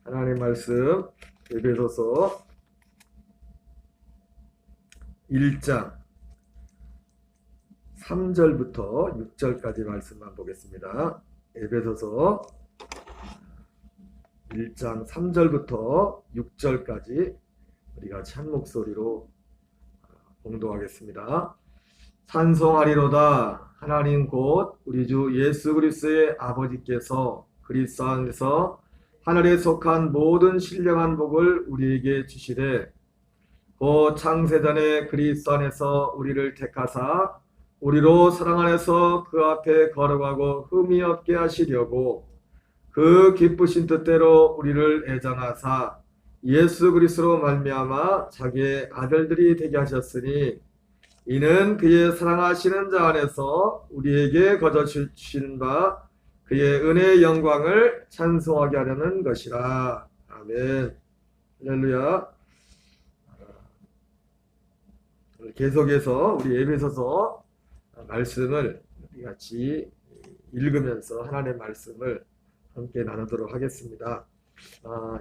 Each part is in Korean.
하나님 말씀 에베소서 1장 3절부터 6절까지 말씀만 보겠습니다. 에베소서 1장 3절부터 6절까지 우리 같이 한 목소리로 봉독하겠습니다. 찬송하리로다. 하나님 곧 우리 주 예수 그리스도의 아버지께서 그리스도 안에서 하늘에 속한 모든 신령한 복을 우리에게 주시되 곧 창세전에 그리스도 안에서 우리를 택하사 우리로 사랑 안에서 그 앞에 걸어가고 흠이 없게 하시려고 그 기쁘신 뜻대로 우리를 애정하사 예수 그리스도로 말미암아 자기의 아들들이 되게 하셨으니 이는 그의 사랑하시는 자 안에서 우리에게 거저 주신 바 그의 은혜의 영광을 찬송하게 하려는 것이라. 아멘. 할렐루야. 계속해서 우리 에베소서 말씀을 우리 같이 읽으면서 하나님의 말씀을 함께 나누도록 하겠습니다.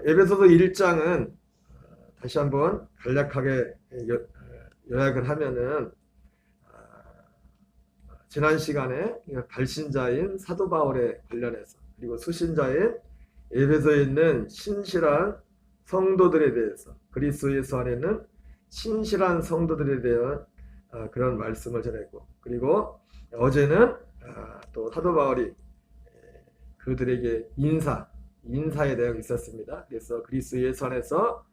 에베소서 1장은 다시 한번 간략하게 요약을 하면은 지난 시간에 발신자인 사도 바울에 관련해서 그리고 수신자인 에베소에 있는 신실한 성도들에 대해서 그리스도 예수 안에 있는 신실한 성도들에 대한 그런 말씀을 전했고, 그리고 어제는 또 사도 바울이 그들에게 인사의 내용이 있었습니다. 그래서 그리스도 예수 안에서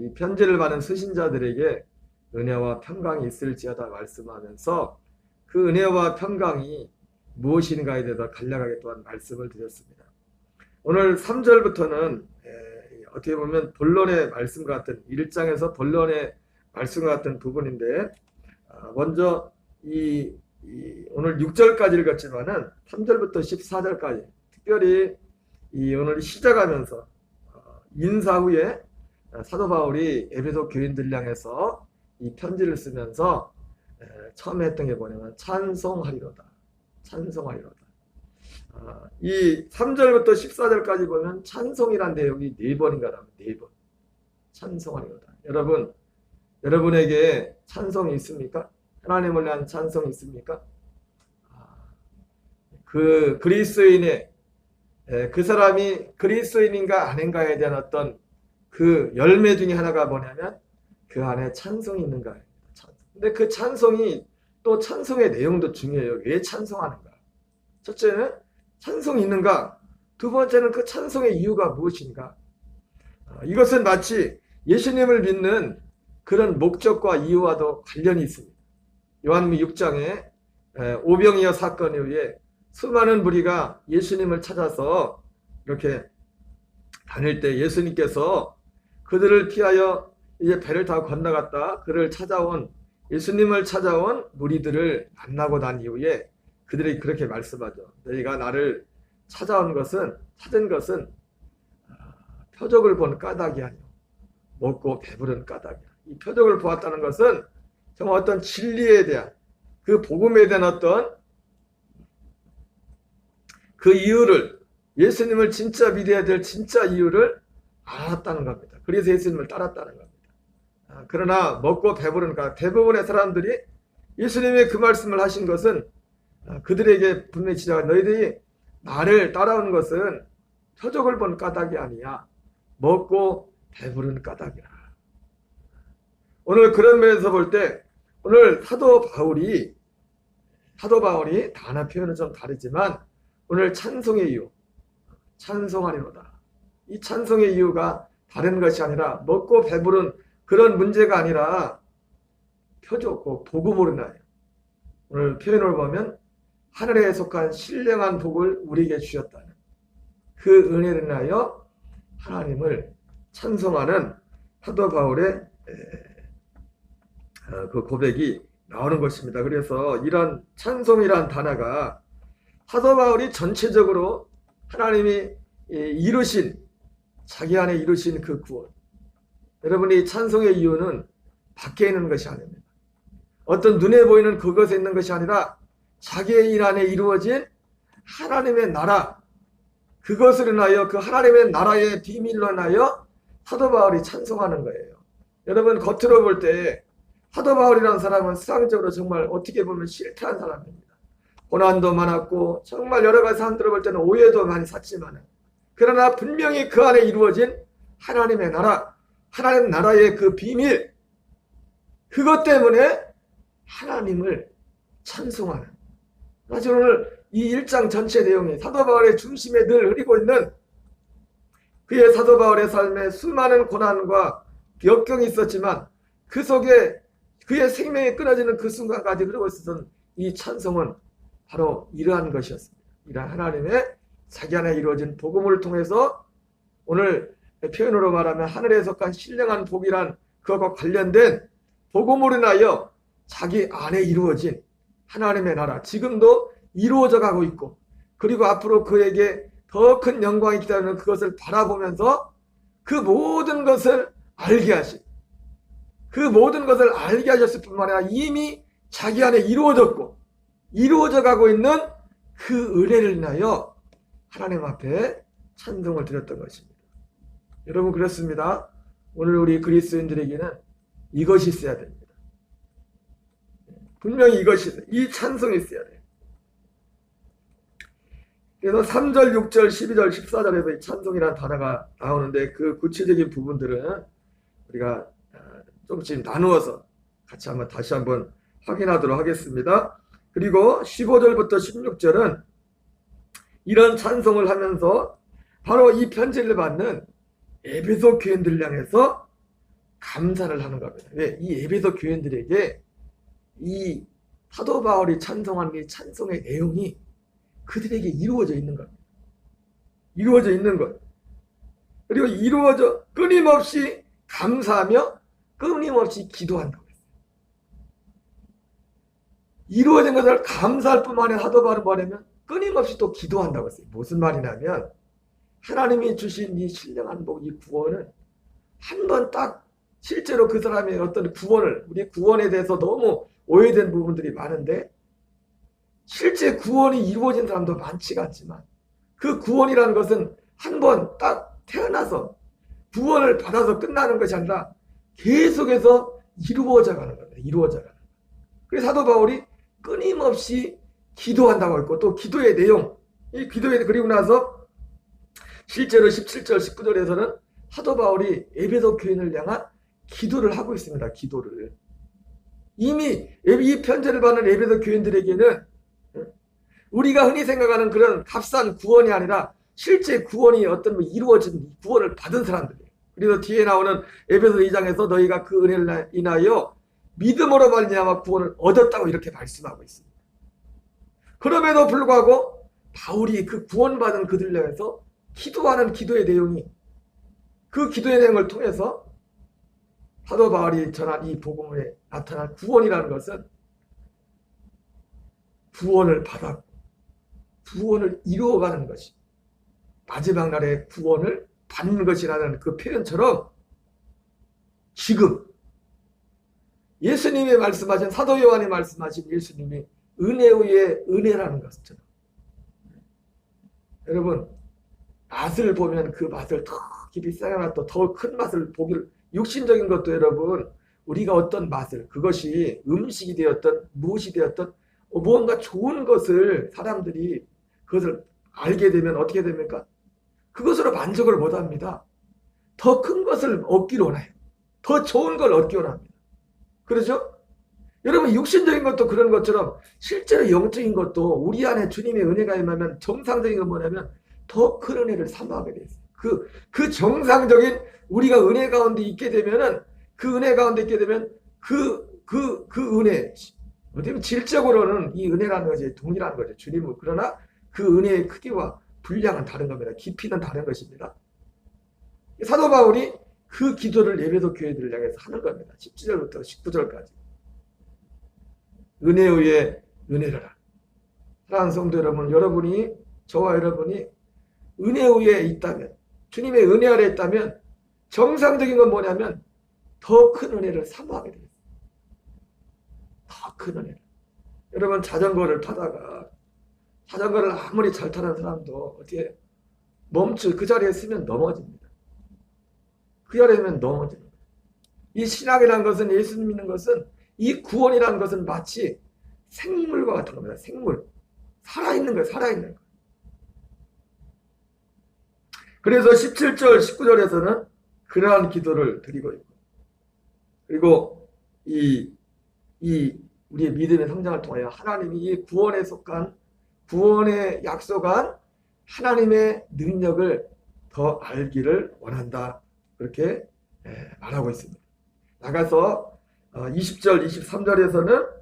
이 편지를 받은 수신자들에게 은혜와 평강이 있을지어다 말씀하면서 그 은혜와 평강이 무엇인가에 대해서 간략하게 또한 말씀을 드렸습니다. 오늘 3절부터는 어떻게 보면 본론의 말씀 같은 1장에서 본론의 말씀 같은 부분인데, 먼저 오늘 6절까지 읽었지만은 3절부터 14절까지 특별히 오늘 시작하면서 인사 후에 사도 바울이 에베소 교인들 향해서 이 편지를 쓰면서 처음에 했던 게 뭐냐면 찬송하리로다. 이 3절부터 14절까지 보면 찬송이란 내용이 4번인가 나옵니다. 4번. 찬송하리로다. 여러분에게 찬송이 있습니까? 하나님을 위한 찬송이 있습니까? 그 그리스도인의 그 사람이 그리스도인인가 아닌가에 대한 어떤 그 열매 중에 하나가 뭐냐면 그 안에 찬송이 있는가. 근데 그 찬송이 또 찬송의 내용도 중요해요. 왜 찬송하는가? 첫째는 찬송이 있는가? 두 번째는 그 찬송의 이유가 무엇인가? 이것은 마치 예수님을 믿는 그런 목적과 이유와도 관련이 있습니다. 요한복음 6장에 오병이어 사건 이후에 수많은 무리가 예수님을 찾아서 이렇게 다닐 때 예수님께서 그들을 피하여 이제 배를 타고 건너갔다 예수님을 찾아온 무리들을 만나고 난 이후에 그들이 그렇게 말씀하죠. 너희가 나를 찾은 것은 표적을 본 까닭이 아니오 먹고 배부른 까닭이야. 이 표적을 보았다는 것은 정말 어떤 진리에 대한 그 복음에 대한 어떤 그 이유를, 예수님을 진짜 믿어야 될 진짜 이유를 알았다는 겁니다. 그래서 예수님을 따랐다는 겁니다. 그러나 먹고 배부른 까닭, 대부분의 사람들이 예수님의 그 말씀을 하신 것은 그들에게 분명히 지적한, 너희들이 나를 따라오는 것은 표적을 본 까닭이 아니야. 먹고 배부른 까닭이라. 오늘 그런 면에서 볼 때 오늘 사도 바울이 단어 표현은 좀 다르지만 오늘 찬송의 이유, 찬송하리로다. 이 찬송의 이유가 다른 것이 아니라 먹고 배부른 그런 문제가 아니라 표적, 복음으로 인하여 오늘 표현을 보면 하늘에 속한 신령한 복을 우리에게 주셨다는 그 은혜를 인하여 하나님을 찬송하는 사도 바울의 그 고백이 나오는 것입니다. 그래서 이런 찬송이란 단어가 사도 바울이 전체적으로 하나님이 자기 안에 이루신 그 구원, 여러분이 찬송의 이유는 밖에 있는 것이 아닙니다. 어떤 눈에 보이는 그것에 있는 것이 아니라 자기의 일 안에 이루어진 하나님의 나라, 그것을 인하여 그 하나님의 나라의 비밀로 인하여 사도 바울이 찬송하는 거예요. 여러분 겉으로 볼 때 사도 바울이라는 사람은 세상적으로 정말 어떻게 보면 실패한 사람입니다. 고난도 많았고 정말 여러 가지 사람들을 볼 때는 오해도 많이 샀지만 그러나 분명히 그 안에 이루어진 하나님의 나라, 하나님 나라의 그 비밀, 그것 때문에 하나님을 찬송하는, 사실 오늘 이 1장 전체 내용이 사도 바울의 중심에 늘 흐리고 있는 그의 사도 바울의 삶에 수많은 고난과 역경이 있었지만 그 속에 그의 생명이 끊어지는 그 순간까지 흐르고 있었던 이 찬송은 바로 이러한 것이었습니다. 이러한 하나님의 자기 안에 이루어진 복음을 통해서 오늘 표현으로 말하면 하늘에 속한 신령한 복이란 그것과 관련된 복음으로 인하여 자기 안에 이루어진 하나님의 나라, 지금도 이루어져 가고 있고 그리고 앞으로 그에게 더 큰 영광이 기다리는 그것을 바라보면서 그 모든 것을 알게 하신, 그 모든 것을 알게 하셨을 뿐만 아니라 이미 자기 안에 이루어졌고 이루어져 가고 있는 그 은혜를 인하여 하나님 앞에 찬송을 드렸던 것입니다. 여러분 그렇습니다. 오늘 우리 그리스도인들에게는 이것이 있어야 됩니다. 분명히 이것이 있어요. 이 찬송이 있어야 돼요. 그래서 3절, 6절, 12절, 14절에서 이 찬송이라는 단어가 나오는데 그 구체적인 부분들은 우리가 조금씩 나누어서 같이 다시 한번 확인하도록 하겠습니다. 그리고 15절부터 16절은 이런 찬송을 하면서 바로 이 편지를 받는 에베소 교인들을 향해서 감사를 하는 겁니다. 왜? 이 에베소 교인들에게 이 사도 바울이 찬송하는 이 찬송의 내용이 그들에게 이루어져 있는 겁니다. 이루어져 있는 것. 그리고 이루어져 끊임없이 감사하며 끊임없이 기도한다고 했어요. 이루어진 것을 감사할 뿐만 아니라 사도 바울은 뭐냐면 끊임없이 또 기도한다고 했어요. 무슨 말이냐면 하나님이 주신 이 신령한 복, 이 구원은 한 번 딱 실제로 그 사람의 어떤 구원을, 우리 구원에 대해서 너무 오해된 부분들이 많은데 실제 구원이 이루어진 사람도 많지가 않지만 그 구원이라는 것은 한 번 딱 태어나서 구원을 받아서 끝나는 것이 아니라 계속해서 이루어져 가는 겁니다. 이루어져 가는. 그래서 사도 바울이 끊임없이 기도한다고 했고 또 기도의 내용, 이 기도에 그리고 나서 실제로 17절, 19절에서는 사도 바울이 에베소 교인을 향한 기도를 하고 있습니다. 기도를. 이미 이 편지를 받는 에베소 교인들에게는 우리가 흔히 생각하는 그런 값싼 구원이 아니라 실제 구원이 어떤 이루어진 구원을 받은 사람들이에요. 그래서 뒤에 나오는 에베소 2장에서 너희가 그 은혜를 인하여 믿음으로 말미암아 구원을 얻었다고 이렇게 말씀하고 있습니다. 그럼에도 불구하고 바울이 그 구원받은 그들을 향해서 기도하는 기도의 내용이 그 기도의 내용을 통해서 사도 바울이 전한 이 복음에 나타난 구원이라는 것은 구원을 받았고 구원을 이루어가는 것이 마지막 날에 구원을 받는 것이라는 그 표현처럼 지금 예수님이 말씀하신 사도 요한이 말씀하신 예수님이 은혜 위에 은혜라는 것처럼 여러분 맛을 보면 그 맛을 더 깊이 쌓여놨다 더 큰 맛을 보기를 육신적인 것도 여러분 우리가 어떤 맛을 그것이 음식이 되었던 무엇이 되었던 무언가 좋은 것을 사람들이 그것을 알게 되면 어떻게 됩니까? 그것으로 만족을 못합니다. 더 큰 것을 얻기로 원해요. 더 좋은 걸 얻기로 원합니다. 그렇죠? 여러분 육신적인 것도 그런 것처럼 실제로 영적인 것도 우리 안에 주님의 은혜가 임하면 정상적인 건 뭐냐면 더 큰 은혜를 사모하게 되어 있어요. 그 정상적인 우리가 은혜 가운데 있게 되면은 그 은혜 가운데 있게 되면 그 은혜 어떻게 질적으로는 이 은혜라는 것이 동일한 거죠. 주님은 그러나 그 은혜의 크기와 분량은 다른 겁니다. 깊이는 다른 것입니다. 사도 바울이 그 기도를 에베소 교회들을 향해서 하는 겁니다. 17절부터 19절까지. 은혜 위에 은혜를. 사랑하는 성도 여러분, 여러분이 저와 여러분이 은혜 위에 있다면 주님의 은혜 아래 있다면 정상적인 건 뭐냐면 더 큰 은혜를 사모하게 됩니다. 더 큰 은혜를. 여러분 자전거를 타다가 자전거를 아무리 잘 타는 사람도 어떻게 그 자리에 쓰면 넘어집니다. 그 자리에 있으면 넘어집니다. 이 신학이라는 것은, 예수 믿는 것은, 이 구원이라는 것은 마치 생물과 같은 겁니다. 생물. 살아있는 거예요. 살아있는 거. 그래서 17절, 19절에서는 그러한 기도를 드리고 있고, 그리고 우리의 믿음의 성장을 통하여 하나님이 이 구원에 속한, 구원에 약속한 하나님의 능력을 더 알기를 원한다. 그렇게 말하고 있습니다. 나가서 20절, 23절에서는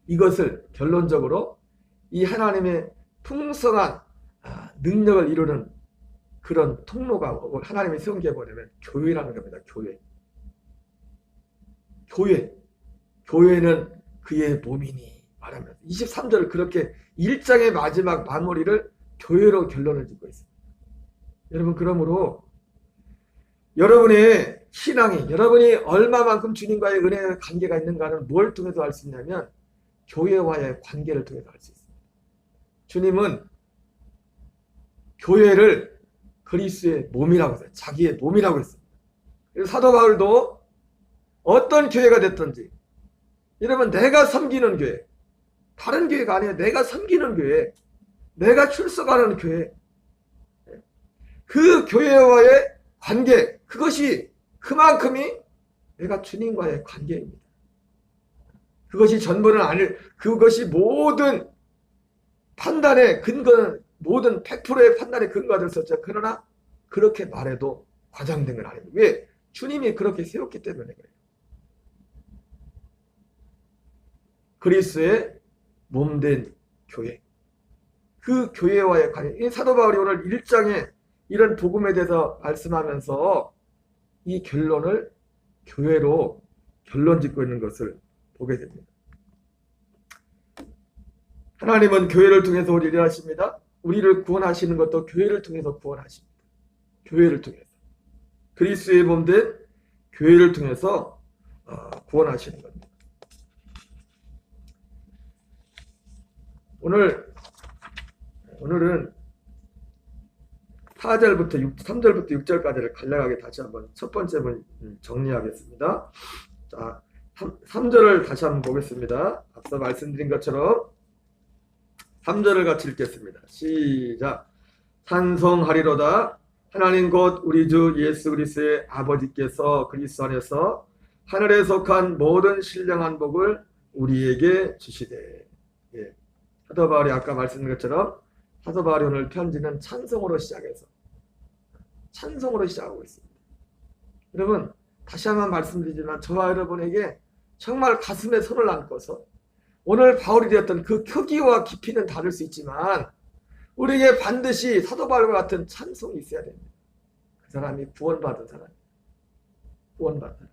이것을 결론적으로 이 하나님의 풍성한 능력을 이루는 그런 통로가 하나님이 세운 게 뭐냐면 교회라는 겁니다. 교회는 그의 몸이니 말하면서 23절을 그렇게 1장의 마지막 마무리를 교회로 결론을 짓고 있습니다. 여러분, 그러므로 여러분의 신앙이, 여러분이 얼마만큼 주님과의 은혜의 관계가 있는가는 뭘 통해서 알 수 있냐면 교회와의 관계를 통해서 알 수 있습니다. 주님은 교회를 그리스도의 몸이라고 했어요. 자기의 몸이라고 했습니다. 그래서 사도 바울도 어떤 교회가 됐든지, 여러분, 내가 섬기는 교회, 다른 교회가 아니에요. 내가 섬기는 교회, 내가 출석하는 교회, 그 교회와의 관계, 그만큼이 내가 주님과의 관계입니다. 그것이 전부는 아닐, 그것이 모든 판단의 근거는, 모든 100%의 판단의 근거가 될 수 없죠. 그러나 그렇게 말해도 과장된 건 아닙니다. 왜? 주님이 그렇게 세웠기 때문에 그래요. 그리스도의 몸된 교회, 그 교회와의 관계. 이 사도 바울이 오늘 1장에 이런 복음에 대해서 말씀하면서 이 결론을 교회로 결론 짓고 있는 것을 보게 됩니다. 하나님은 교회를 통해서 우리를 일하십니다. 우리를 구원하시는 것도 교회를 통해서 구원하십니다. 교회를 통해서. 그리스도의 몸된 교회를 통해서 구원하시는 겁니다. 오늘은 3절부터 6절까지를 간략하게 다시 한번 첫 번째 문 정리하겠습니다. 자, 3절을 다시 한번 보겠습니다. 앞서 말씀드린 것처럼 3절을 같이 읽겠습니다. 시작. 찬송하리로다. 하나님 곧 우리 주 예수 그리스도의 아버지께서 그리스도 안에서 하늘에 속한 모든 신령한 복을 우리에게 주시되. 예. 사도 바울이 아까 말씀드린 것처럼 사도 바울이 오늘 편지는 찬송으로 시작해서 찬송으로 시작하고 있습니다. 여러분, 다시 한번 말씀드리지만 저와 여러분에게 정말 가슴에 손을 얹고서 오늘 바울이 되었던 그 크기와 깊이는 다를 수 있지만 우리에게 반드시 사도 바울과 같은 찬송이 있어야 됩니다. 그 사람이 구원받은 사람. 구원받은 사람.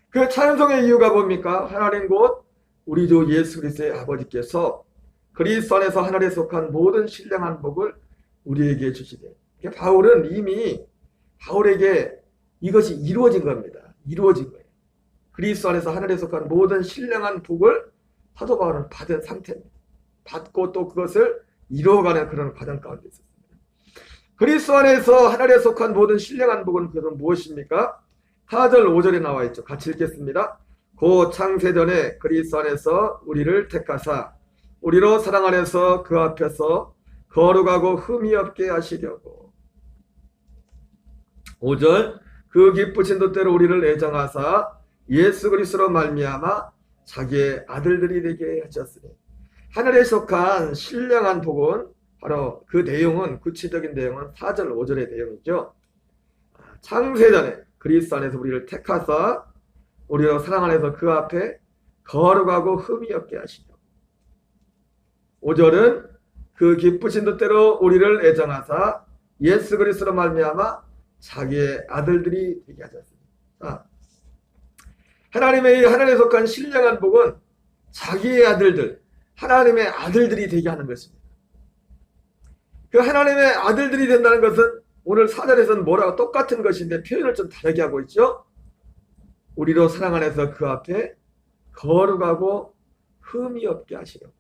그 찬송의 이유가 뭡니까? 하나님 곧 우리 주 예수 그리스도의 아버지께서 그리스도 안에서 하늘에 속한 모든 신령한 복을 우리에게 주시되. 바울은 이미 바울에게 이것이 이루어진 겁니다. 이루어진 거예요. 그리스도 안에서 하늘에 속한 모든 신령한 복을 사도 바울은 받은 상태입니다. 받고 또 그것을 이루어가는 그런 과정 가운데 있었습니다. 그리스도 안에서 하늘에 속한 모든 신령한 복은 그것은 무엇입니까? 4절 5절에 나와 있죠. 같이 읽겠습니다. 고 창세전에 그리스도 안에서 우리를 택하사 우리로 사랑 안에서 그 앞에서 거룩하고 흠이 없게 하시려고. 5절 그 기쁘신 뜻대로 우리를 애정하사 예수 그리스도로 말미암아 자기의 아들들이 되게 하셨으니. 하늘에 속한 신령한 복은 바로 그 내용은, 구체적인 내용은 4절 5절의 내용이죠. 창세전에 그리스도 안에서 우리를 택하사 우리로 사랑 안에서 그 앞에 거룩하고 흠이 없게 하시려고. 5절은 그 기쁘신 뜻대로 우리를 애정하사 예수 그리스도로 말미암아 자기의 아들들이 되게 하셨습니다. 하나님의 하늘에 속한 신령한 복은 자기의 아들들, 하나님의 아들들이 되게 하는 것입니다. 그 하나님의 아들들이 된다는 것은 오늘 4절에서는 뭐라고 똑같은 것인데 표현을 좀 다르게 하고 있죠. 우리로 사랑 안에서 그 앞에 거룩하고 흠이 없게 하시려고.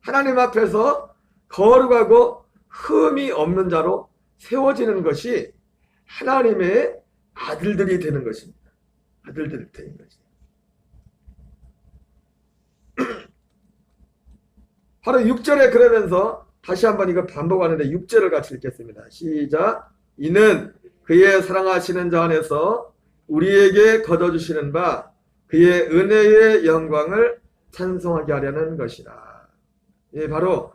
하나님 앞에서 거룩하고 흠이 없는 자로 세워지는 것이 하나님의 아들들이 되는 것입니다. 아들들이 되는 것입니다. 바로 6절에 그러면서 다시 한번 이거 반복하는데 6절을 같이 읽겠습니다. 시작. 이는 그의 사랑하시는 자 안에서 우리에게 거둬주시는 바 그의 은혜의 영광을 찬송하게 하려는 것이라. 예, 바로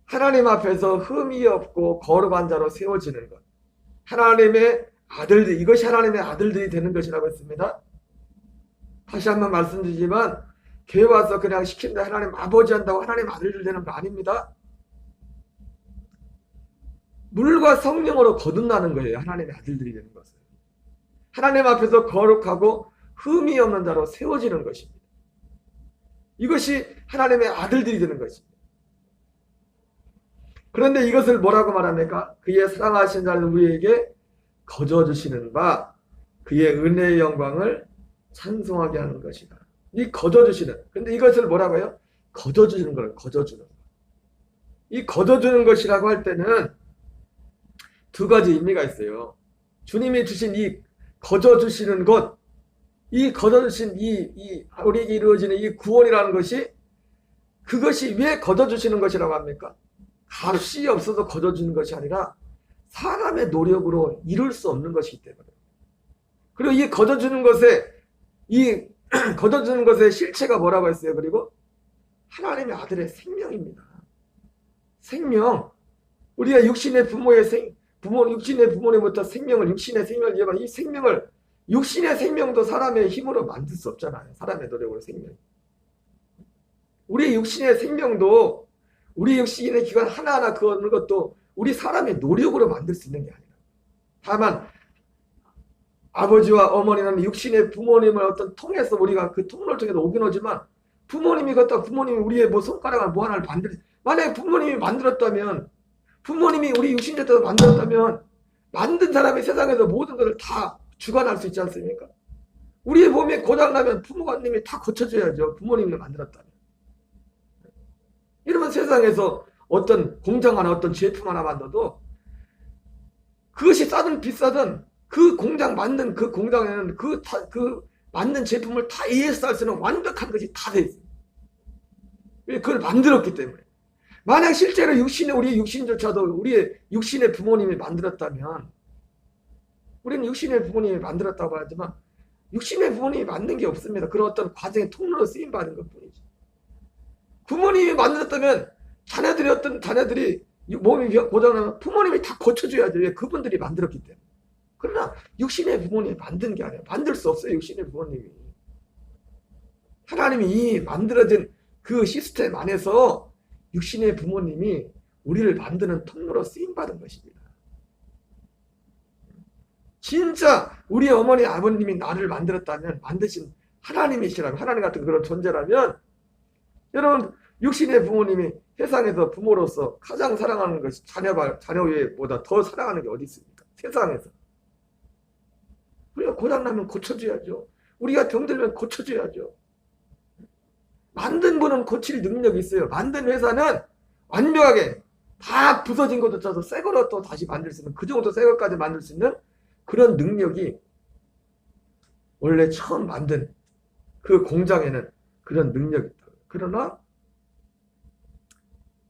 하나님 앞에서 흠이 없고 거룩한 자로 세워지는 것. 하나님의 아들들, 이것이 하나님의 아들들이 되는 것이라고 했습니다. 다시 한번 말씀드리지만 교회 와서 그냥 시킨다 하나님 아버지 한다고 하나님 아들들 되는 거 아닙니다. 물과 성령으로 거듭나는 거예요. 하나님의 아들들이 되는 것은. 하나님 앞에서 거룩하고 흠이 없는 자로 세워지는 것입니다. 이것이 하나님의 아들들이 되는 것입니다. 그런데 이것을 뭐라고 말합니까? 그의 사랑하신 자는 우리에게 거저주시는 바 그의 은혜의 영광을 찬송하게 하는 것이다. 이 거저주시는, 근데 이것을 뭐라고요? 거저주시는 걸 거저주는 것. 이 거저주는 것이라고 할 때는 두 가지 의미가 있어요. 주님이 주신 이 거저주시는 것, 이 거저주신 우리에게 이루어지는 이 구원이라는 것이, 그것이 왜 거저주시는 것이라고 합니까? 값이 없어서 거저주는 것이 아니라 사람의 노력으로 이룰 수 없는 것이기 때문에. 그리고 이 거저주는 것의 실체가 뭐라고 했어요? 그리고 하나님의 아들의 생명입니다. 생명. 우리가 육신의 육신의 부모님부터 육신의 생명을 이어가 이 생명을, 육신의 생명도 사람의 힘으로 만들 수 없잖아요. 사람의 노력으로 생명. 우리 육신의 생명도, 우리 육신의 기관 하나하나 그어는 것도 우리 사람의 노력으로 만들 수 있는 게 아니라, 다만 아버지와 어머니는 육신의 부모님을 어떤 통해서 우리가 그 통로를 통해서 오긴 오지만, 부모님이 우리의 뭐 손가락을 뭐 하나를 만약에 부모님이 만들었다면, 부모님이 우리 육신자도 만들었다면, 만든 사람이 세상에서 모든 것을 다 주관할 수 있지 않습니까? 우리의 몸에 고장나면 부모님이 다 고쳐줘야죠. 부모님을 만들었다면. 이러면 세상에서 어떤 공장 하나, 어떤 제품 하나 만들어도 그것이 싸든 비싸든 그 공장 만든 그 공장에는 그 만든 제품을 다 AS 할 수 있는 완벽한 것이 다 돼 있어요. 그걸 만들었기 때문에. 만약 실제로 우리 육신조차도 우리의 육신의 부모님이 만들었다면, 우리는 육신의 부모님이 만들었다고 하지만 육신의 부모님이 만든 게 없습니다. 그런 어떤 과정의 통로로 쓰임받은 것 뿐이죠. 부모님이 만들었다면 자녀들이 몸이 고장나면 부모님이 다 고쳐줘야죠. 왜? 그분들이 만들었기 때문에. 그러나 육신의 부모님이 만든 게 아니에요. 만들 수 없어요. 육신의 부모님이. 하나님이 이 만들어진 그 시스템 안에서 육신의 부모님이 우리를 만드는 통로로 쓰임받은 것입니다. 진짜 우리 어머니 아버님이 나를 만들었다면, 만드신 하나님이시라면, 하나님 같은 그런 존재라면, 여러분 육신의 부모님이 세상에서 부모로서 가장 사랑하는 것이 자녀 외보다 더 사랑하는 게 어디 있습니까? 세상에서. 우리가 고장나면 고쳐줘야죠. 우리가 병들면 고쳐줘야죠. 만든 분은 고칠 능력이 있어요. 만든 회사는 완벽하게 다 부서진 것도 짜서 새 거로 또 다시 만들 수 있는, 그 정도 새 것까지 만들 수 있는 그런 능력이 원래 처음 만든 그 공장에는 그런 능력이 있다. 그러나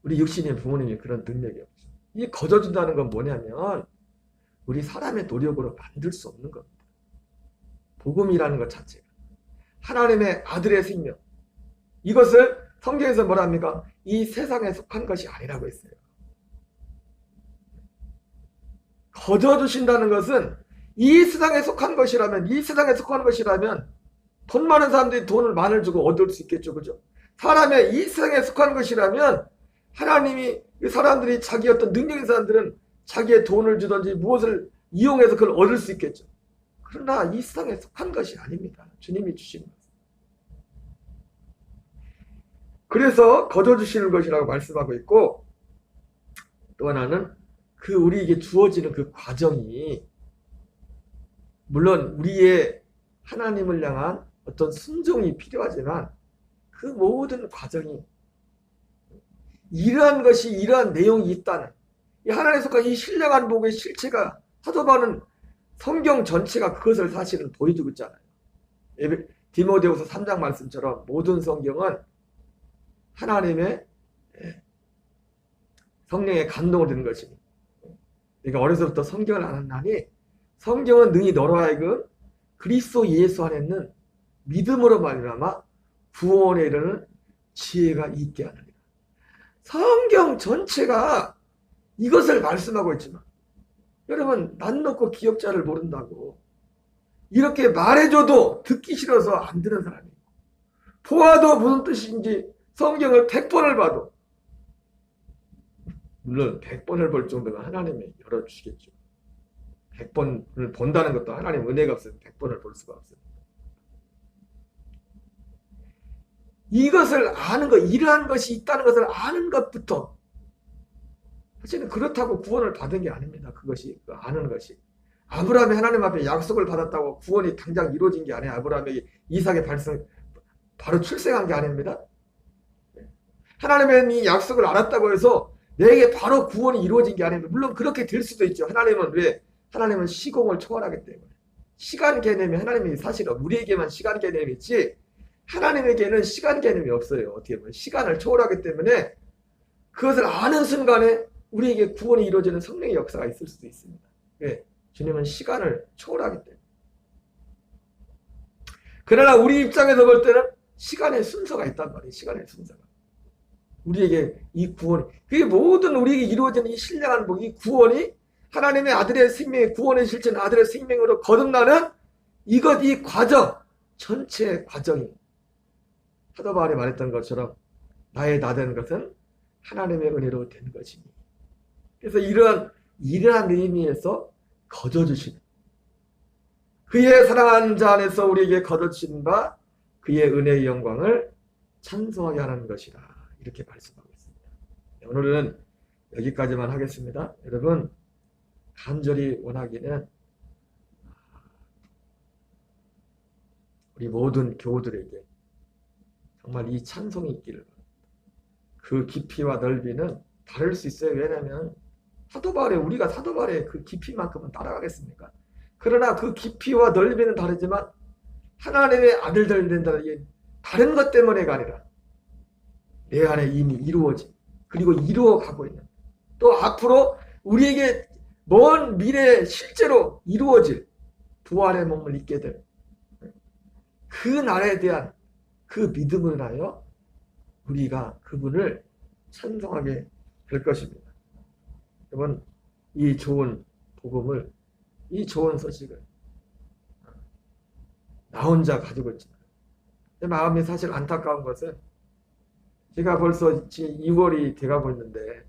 우리 육신의 부모님이 그런 능력이 없죠. 이 거저준다는 건 뭐냐면 우리 사람의 노력으로 만들 수 없는 겁니다. 복음이라는 것 자체가 하나님의 아들의 생명, 이것을 성경에서 뭐라 합니까? 이 세상에 속한 것이 아니라고 했어요. 거저주신다는 것은 이 세상에 속한 것이라면, 돈 많은 사람들이 돈을 많이 주고 얻을 수 있겠죠. 그죠? 사람의 이 세상에 속한 것이라면 하나님이, 사람들이 자기 어떤 능력 있는 사람들은 자기의 돈을 주든지 무엇을 이용해서 그걸 얻을 수 있겠죠. 그러나 이 세상에 속한 것이 아닙니다. 주님이 주시는 것. 그래서 거저주시는 것이라고 말씀하고 있고, 또 하나는 그 우리에게 주어지는 그 과정이, 물론 우리의 하나님을 향한 어떤 순종이 필요하지만 그 모든 과정이 이러한 내용이 있다는, 이 하나님의 속한 이 신령한 복의 실체가 사도 바울은 성경 전체가 그것을 사실은 보여주고 있잖아요. 디모데후서 3장 말씀처럼 모든 성경은 하나님의 성령의 감동을 듣는 것입니다. 내가 어려서부터 성경을 알았나니 성경은 능히 너로 하여금 그리스도 예수 안에 있는 믿음으로 말미암아 구원에 이르는 지혜가 있게 하느니라. 성경 전체가 이것을 말씀하고 있지만 여러분 난 놓고 기억자를 모른다고 이렇게 말해줘도 듣기 싫어서 안 듣는 사람이 있고 보아도 무슨 뜻인지 성경을 100번을 봐도 물론 100번을 볼 정도면 하나님이 열어주시겠죠. 100번을 본다는 것도 하나님 은혜가 없으면 100번을 볼 수가 없어요. 이것을 아는 것, 이러한 것이 있다는 것을 아는 것부터 사실은 그렇다고 구원을 받은 게 아닙니다. 그것이 아는 것이 아브라함이 하나님 앞에 약속을 받았다고 구원이 당장 이루어진 게 아니에요. 아브라함에게 이삭의 바로 출생한 게 아닙니다. 하나님의 이 약속을 알았다고 해서 내게 바로 구원이 이루어진 게 아닙니다. 물론 그렇게 될 수도 있죠. 하나님은 왜? 하나님은 시공을 초월하기 때문에 시간 개념이 하나님이 사실은 우리에게만 시간 개념이 있지 하나님에게는 시간 개념이 없어요. 어떻게 보면 시간을 초월하기 때문에 그것을 아는 순간에 우리에게 구원이 이루어지는 성령의 역사가 있을 수도 있습니다. 왜? 주님은 시간을 초월하기 때문에. 그러나 우리 입장에서 볼 때는 시간의 순서가 있단 말이에요. 시간의 순서가. 우리에게 이 구원이 그게 모든 우리에게 이루어지는 이 신령한 복, 이 구원이 하나님의 아들의 생명의 구원의 실체는 아들의 생명으로 거듭나는 이 과정 전체 과정이 사도 바울이 말했던 것처럼 나의 나된 것은 하나님의 은혜로 된 것이니 그래서 이러한 의미에서 거저주시는 그의 사랑하는 자 안에서 우리에게 거저주신 바 그의 은혜의 영광을 찬송하게 하는 것이라 이렇게 말씀하고 있습니다. 오늘은 여기까지만 하겠습니다. 여러분 간절히 원하기는 우리 모든 교우들에게 정말 이 찬송이 있기를 그 깊이와 넓이는 다를 수 있어요. 왜냐하면 우리가 사도 바울의 그 깊이만큼은 따라가겠습니까? 그러나 그 깊이와 넓이는 다르지만 하나님의 아들들 된다는 게 다른 것 때문에가 아니라 내 안에 이미 이루어진 그리고 이루어가고 있는 또 앞으로 우리에게 먼 미래에 실제로 이루어질 부활의 몸을 입게 될 그 날에 대한 그 믿음을 인하여 우리가 그분을 찬송하게 될 것입니다. 여러분 이 좋은 복음을 이 좋은 소식을 나 혼자 가지고 있지만 내 마음이 사실 안타까운 것은 제가 벌써 2월이 돼가고 있는데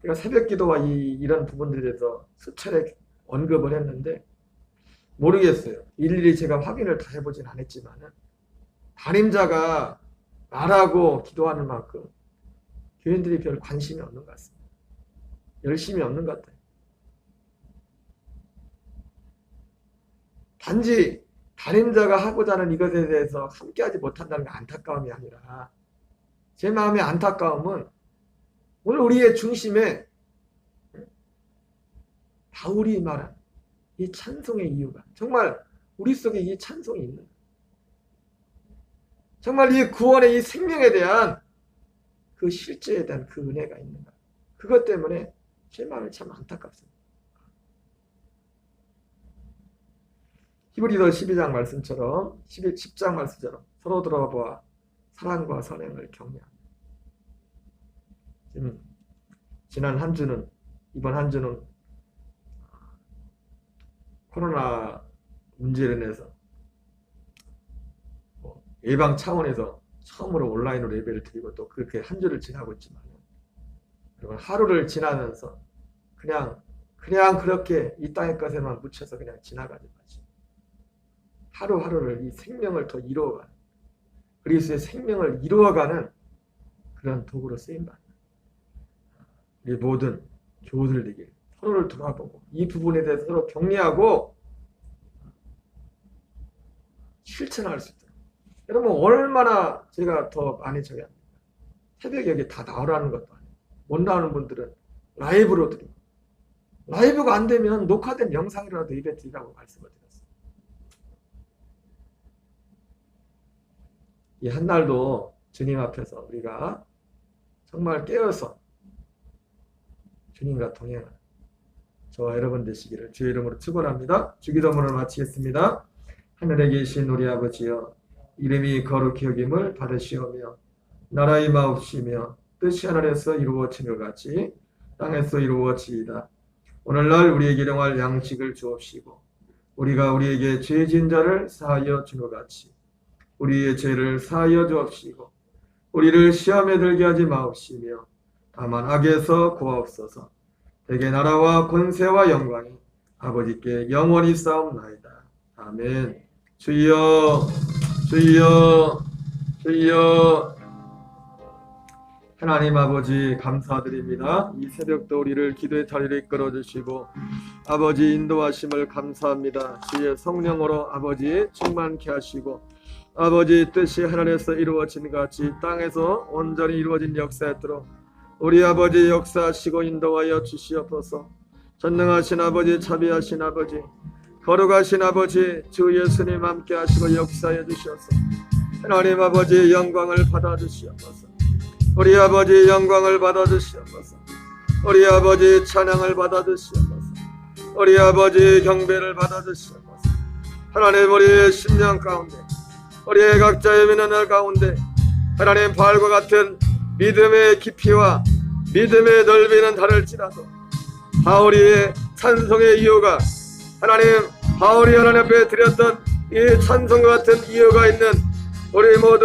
제가 새벽 기도와 이런 부분들에 대해서 수차례 언급을 했는데 모르겠어요. 일일이 제가 확인을 다 해보진 않았지만 담임자가 말하고 기도하는 만큼 교인들이 별 관심이 없는 것 같습니다. 열심히 없는 것 같아요. 단지 담임자가 하고자 하는 이것에 대해서 함께하지 못한다는 게 안타까움이 아니라 제 마음의 안타까움은 오늘 우리의 중심에 바울이 말한 이 찬송의 이유가 정말 우리 속에 이 찬송이 있는 정말 이 구원의 이 생명에 대한 그 실제에 대한 그 은혜가 있는가 그것 때문에 제 마음이 참 안타깝습니다. 히브리서 12장 말씀처럼 10장 말씀처럼 서로 돌아보아 사랑과 선행을 격려합니다. 지난 한 주는 이번 한 주는 코로나 문제로 인해서 예방 차원에서 처음으로 온라인으로 예배를 드리고 또 그렇게 한 주를 지나고 있지만 여러분 하루를 지나면서 그냥 그렇게 이 땅의 것에만 묻혀서 그냥 지나가지 마시고 하루하루를 이 생명을 더 이루어가는 그리스도의 생명을 이루어가는 그런 도구로 쓰임받는 우리 모든 교우들에게 서로를 돌아보고 이 부분에 대해서 서로 격려하고 실천할 수 있도록 여러분 얼마나 제가 더 많이 저기 합니까? 새벽에 여기 다 나오라는 것도 아니에요. 못 나오는 분들은 라이브로 드리고, 라이브가 안 되면 녹화된 영상이라도 입에 드리라고 말씀을 드렸어요. 이 한날도 주님 앞에서 우리가 정말 깨어서 주님과 동행하는 저와 여러분 되시기를 주의 이름으로 축원합니다. 주기도문을 마치겠습니다. 하늘에 계신 우리 아버지여, 이름이 거룩히 여김을 받으시오며 나라 임하옵시며 뜻이 하늘에서 이루어진 것 같이 땅에서 이루어지이다. 오늘날 우리에게 일용할 양식을 주옵시고 우리가 우리에게 죄 지은 자를 사하여 준 것 같이 우리의 죄를 사하여 주옵시고 우리를 시험에 들게 하지 마옵시며 다만 악에서 구하옵소서. 대개 나라와 권세와 영광이 아버지께 영원히 싸움나이다. 아멘. 주여 주여 주여. 하나님 아버지 감사드립니다. 이 새벽도 우리를 기도의 자리로 이끌어 주시고 아버지 인도하심을 감사합니다. 주의 성령으로 아버지 충만케 하시고 아버지 뜻이 하늘에서 이루어진 같이 땅에서 온전히 이루어진 역사였도록 우리 아버지 역사하시고 인도하여 주시옵소서. 전능하신 아버지, 자비하신 아버지, 거룩하신 아버지, 주 예수님 함께 하시고 역사해 주시옵소서. 하나님 아버지 영광을 받아 주시옵소서. 우리 아버지 영광을 받아 주시옵소서. 우리 아버지 찬양을 받아 주시옵소서. 우리 아버지 경배를 받아 주시옵소서. 하나님 우리의 심령 가운데, 우리의 각자의 믿는 가운데 하나님 바울과 같은 믿음의 깊이와 믿음의 넓이는 다를지라도 바울의 찬송의 이유가 하나님, 바울이 하나님 앞에 드렸던 이 찬송과 같은 이유가 있는 우리 모든